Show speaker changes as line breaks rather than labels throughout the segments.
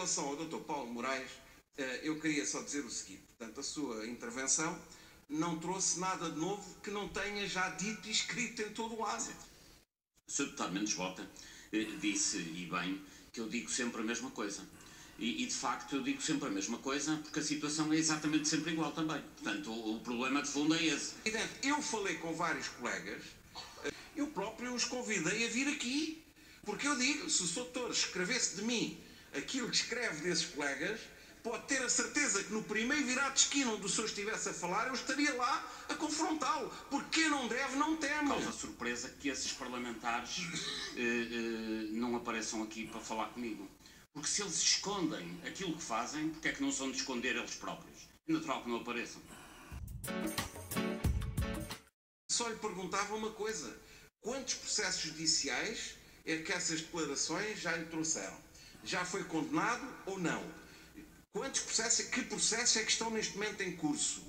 relação ao Dr. Paulo Moraes, eu queria só dizer o seguinte. Portanto, a sua intervenção não trouxe nada de novo que não tenha já dito e escrito em todo o lado.
O Sr. Deputado Mendes Bota disse, e bem, que eu digo sempre a mesma coisa. E de facto eu digo sempre a mesma coisa porque a situação é exatamente sempre igual também. Portanto, o problema de fundo é esse.
Eu falei com vários colegas, eu próprio os convidei a vir aqui. Porque eu digo, se o Sr. Doutor escrevesse de mim aquilo que escreve desses colegas, pode ter a certeza que no primeiro virado de esquina onde o senhor estivesse a falar, eu estaria lá a confrontá-lo. Porque quem não deve, não teme.
Causa surpresa que esses parlamentares não apareçam aqui para falar comigo. Porque se eles escondem aquilo que fazem, porque é que não são de esconder eles próprios? É natural que não apareçam.
Só lhe perguntava uma coisa. Quantos processos judiciais é que essas declarações já lhe trouxeram? Já foi condenado ou não? Quantos processos, que processos é que estão neste momento em curso?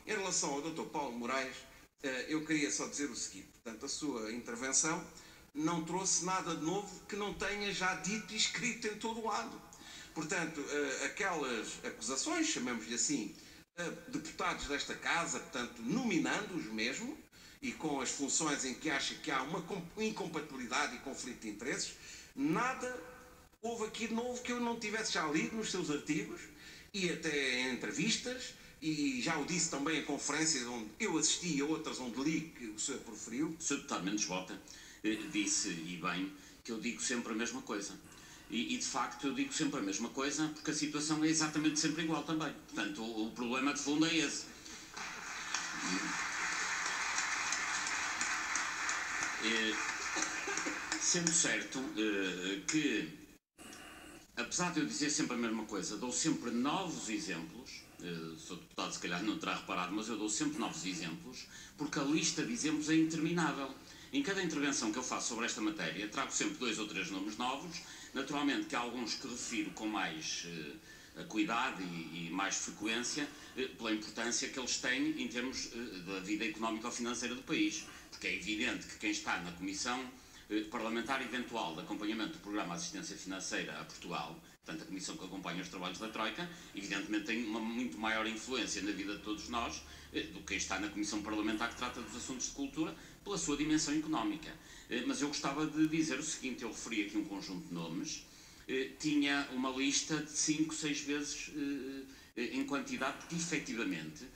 Em relação ao Dr. Paulo Moraes, eu queria só dizer o seguinte. Portanto, a sua intervenção não trouxe nada de novo que não tenha já dito e escrito em todo o lado. Portanto, aquelas acusações, chamemos-lhe assim, deputados desta casa, portanto, nominando-os mesmo, e com as funções em que acha que há uma incompatibilidade e conflito de interesses, nada houve aqui de novo que eu não tivesse já lido nos seus artigos, e até em entrevistas, e já o disse também em conferências onde eu assisti e outras onde li que o senhor proferiu.
O Sr. Deputado Mendes Bota disse, e bem, que eu digo sempre a mesma coisa. E de facto eu digo sempre a mesma coisa porque a situação é exatamente sempre igual também. Portanto, o problema de fundo é esse. Sendo certo que, apesar de eu dizer sempre a mesma coisa, dou sempre novos exemplos. O Sr. Deputado se calhar não terá reparado, mas eu dou sempre novos exemplos, porque a lista de exemplos é interminável. Em cada intervenção que eu faço sobre esta matéria, trago sempre 2 ou 3 nomes novos, naturalmente que há alguns que refiro com mais cuidado e mais frequência, pela importância que eles têm em termos da vida económica ou financeira do país. Porque é evidente que quem está na Comissão Parlamentar Eventual de Acompanhamento do Programa de Assistência Financeira a Portugal, portanto a comissão que acompanha os trabalhos da Troika, evidentemente tem uma muito maior influência na vida de todos nós do que quem está na Comissão Parlamentar que trata dos assuntos de cultura pela sua dimensão económica. Mas eu gostava de dizer o seguinte, eu referi aqui um conjunto de nomes, tinha uma lista de 5, 6 vezes em quantidade, porque efetivamente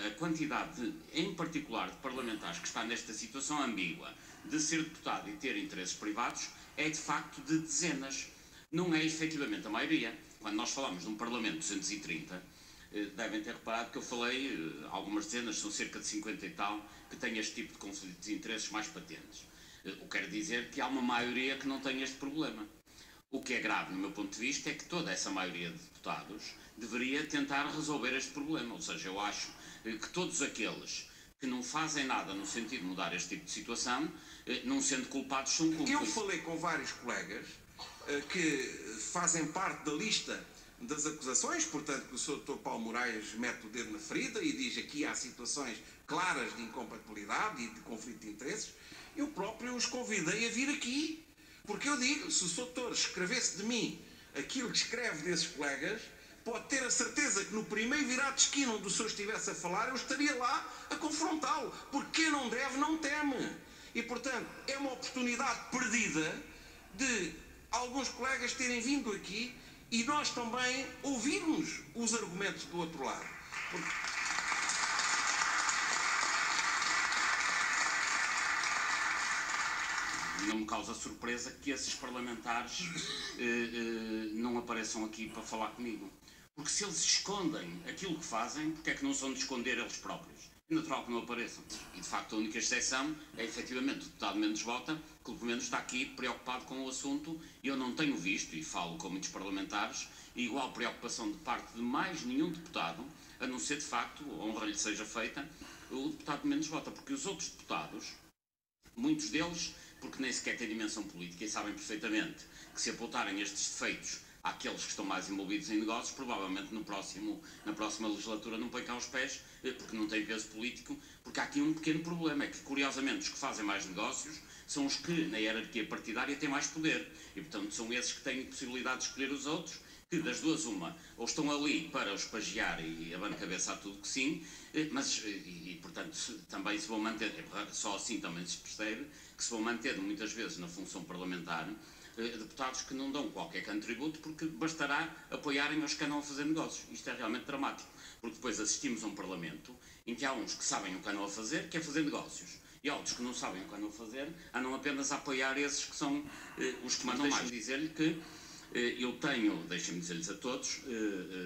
a quantidade, em particular, de parlamentares que está nesta situação ambígua de ser deputado e ter interesses privados é de facto de dezenas. Não é efetivamente a maioria. Quando nós falamos de um Parlamento de 230, devem ter reparado que eu falei algumas dezenas, são cerca de 50 e tal, que têm este tipo de conflitos de interesses mais patentes. O que quer dizer que há uma maioria que não tem este problema. O que é grave, no meu ponto de vista, é que toda essa maioria de deputados deveria tentar resolver este problema. Ou seja, eu acho que todos aqueles que não fazem nada no sentido de mudar este tipo de situação, não sendo culpados, são cúmplices.
Eu falei com vários colegas que fazem parte da lista das acusações, portanto que o Sr. Dr. Paulo Moraes mete o dedo na ferida e diz aqui há situações claras de incompatibilidade e de conflito de interesses. Eu próprio os convidei a vir aqui. Porque eu digo, se o Sr. Doutor escrevesse de mim aquilo que escreve desses colegas, pode ter a certeza que no primeiro virado de esquina onde o senhor estivesse a falar, eu estaria lá a confrontá-lo. Porque quem não deve, não teme. E, portanto, é uma oportunidade perdida de alguns colegas terem vindo aqui e nós também ouvirmos os argumentos do outro lado.
Não me causa surpresa que esses parlamentares não apareçam aqui para falar comigo. Porque se eles escondem aquilo que fazem, porque é que não são de esconder eles próprios? É natural que não apareçam. E, de facto, a única exceção é, efetivamente, o deputado Mendes Bota, que, pelo menos, está aqui preocupado com o assunto. E eu não tenho visto, e falo com muitos parlamentares, igual preocupação de parte de mais nenhum deputado, a não ser, de facto, honra lhe seja feita, o deputado Mendes Bota. Porque os outros deputados, muitos deles porque nem sequer têm dimensão política e sabem perfeitamente que se apontarem estes defeitos àqueles que estão mais envolvidos em negócios, provavelmente na próxima legislatura não põem cá os pés, porque não tem peso político, porque há aqui um pequeno problema, é que curiosamente os que fazem mais negócios são os que na hierarquia partidária têm mais poder, e portanto são esses que têm possibilidade de escolher os outros, que das duas uma, ou estão ali para os pagiar e abanar a cabeça a tudo que sim, mas, portanto, também se vão manter, só assim também se percebe, que se vão manter muitas vezes na função parlamentar deputados que não dão qualquer contributo porque bastará apoiarem os que andam a fazer negócios. Isto é realmente dramático, porque depois assistimos a um parlamento em que há uns que sabem o que andam a fazer, que é fazer negócios, e há outros que não sabem o que andam a fazer, andam apenas a apoiar esses que são os que mandam mais. Dizer-lhe que eu tenho, deixem-me dizer-lhes a todos,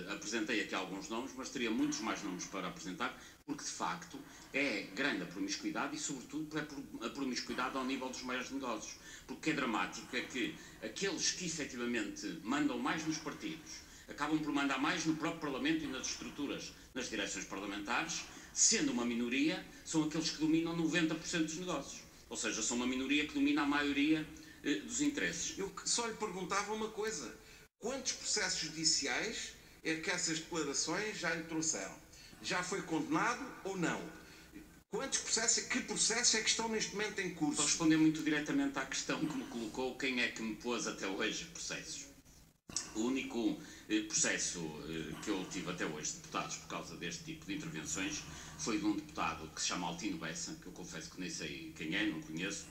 apresentei aqui alguns nomes, mas teria muitos mais nomes para apresentar, porque de facto é grande a promiscuidade e sobretudo é a promiscuidade ao nível dos maiores negócios. Porque o que é dramático é que aqueles que efetivamente mandam mais nos partidos acabam por mandar mais no próprio Parlamento e nas estruturas, nas direções parlamentares, sendo uma minoria, são aqueles que dominam 90% dos negócios. Ou seja, são uma minoria que domina a maioria dos interesses.
Eu só lhe perguntava uma coisa: quantos processos judiciais é que essas declarações já lhe trouxeram? Já foi condenado ou não? Que processos é que estão neste momento em curso?
Para responder muito diretamente à questão que me colocou, quem é que me pôs até hoje processos? O único processo que eu tive até hoje de deputados por causa deste tipo de intervenções foi de um deputado que se chama Altino Bessa, que eu confesso que nem sei quem é, não conheço,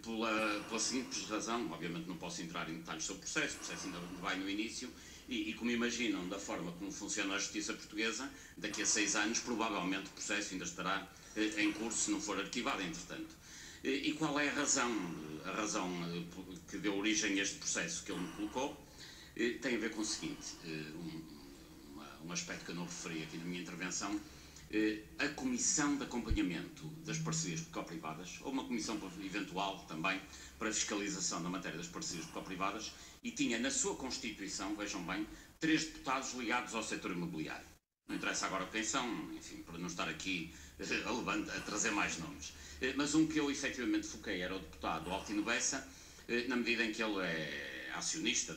pela simples razão, obviamente não posso entrar em detalhes sobre o processo ainda vai no início, e como imaginam, da forma como funciona a justiça portuguesa, daqui a 6 anos provavelmente o processo ainda estará em curso, se não for arquivado entretanto. E qual é a razão que deu origem a este processo que ele me colocou? Tem a ver com o seguinte, um aspecto que eu não referi aqui na minha intervenção. A comissão de acompanhamento das parcerias publico-privadas, ou uma comissão eventual também para fiscalização da matéria das parcerias publico-privadas, e tinha na sua constituição, vejam bem, 3 deputados ligados ao setor imobiliário. Não interessa agora quem são, enfim, para não estar aqui a trazer mais nomes. Mas um que eu efetivamente foquei era o deputado Altino Bessa, na medida em que ele é acionista,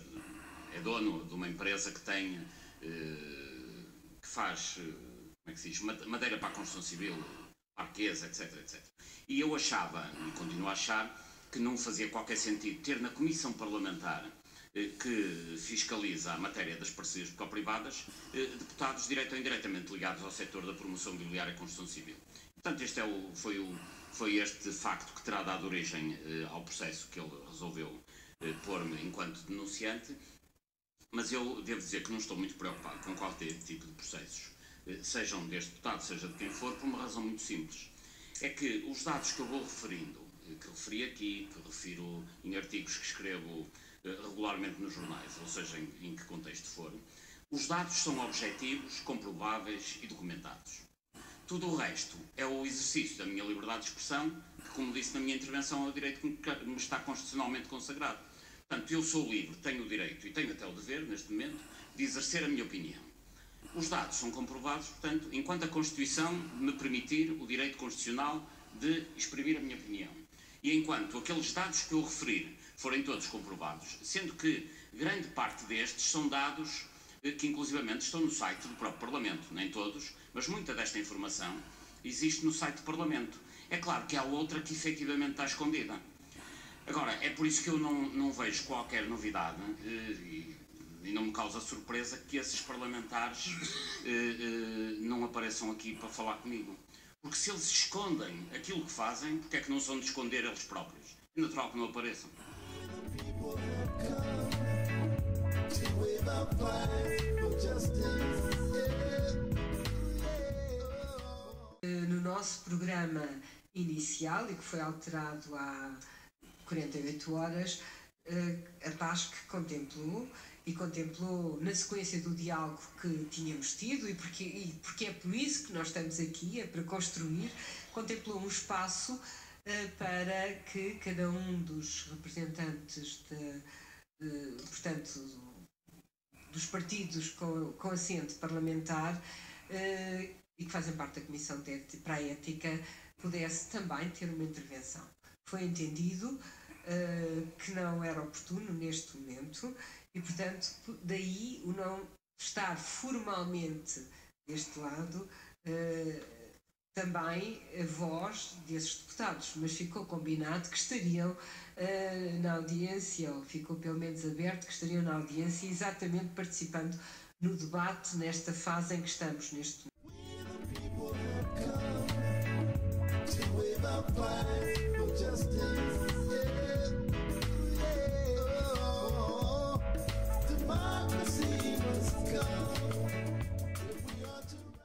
é dono de uma empresa que tem, que faz, como é que se diz, madeira para a construção civil, parquês, etc, etc. E eu achava, e continuo a achar, que não fazia qualquer sentido ter na comissão parlamentar que fiscaliza a matéria das parcerias publico-privadas deputados direto ou indiretamente ligados ao setor da promoção imobiliária e construção civil. Portanto, este foi este facto que terá dado origem ao processo que ele resolveu pôr-me enquanto denunciante, mas eu devo dizer que não estou muito preocupado com qualquer tipo de processos, sejam deste deputado, seja de quem for, por uma razão muito simples. É que os dados que eu vou referindo, que referi aqui, que refiro em artigos que escrevo regularmente nos jornais, ou seja, em que contexto for, os dados são objetivos, comprováveis e documentados. Tudo o resto é o exercício da minha liberdade de expressão, que, como disse na minha intervenção, é o direito que me está constitucionalmente consagrado. Portanto, eu sou livre, tenho o direito e tenho até o dever, neste momento, de exercer a minha opinião. Os dados são comprovados, portanto, enquanto a Constituição me permitir o direito constitucional de exprimir a minha opinião. E enquanto aqueles dados que eu referir forem todos comprovados, sendo que grande parte destes são dados que inclusivamente estão no site do próprio Parlamento, nem todos, mas muita desta informação existe no site do Parlamento. É claro que há outra que efetivamente está escondida. Agora, é por isso que eu não vejo qualquer novidade e não me causa surpresa que esses parlamentares não apareçam aqui para falar comigo. Porque se eles escondem aquilo que fazem, porque é que não são de esconder eles próprios? É natural que não apareçam.
No nosso programa inicial, e que foi alterado há 48 horas, a PASC contemplou na sequência do diálogo que tínhamos tido, e porque é por isso que nós estamos aqui, é para construir, contemplou um espaço para que cada um dos representantes portanto, dos partidos com assento parlamentar e que fazem parte da Comissão para a Ética pudesse também ter uma intervenção. foi entendido que não era oportuno neste momento e, portanto, daí o não estar formalmente deste lado também a voz desses deputados, mas ficou combinado que estariam na audiência, ou ficou pelo menos aberto que estariam na audiência exatamente participando no debate nesta fase em que estamos neste momento.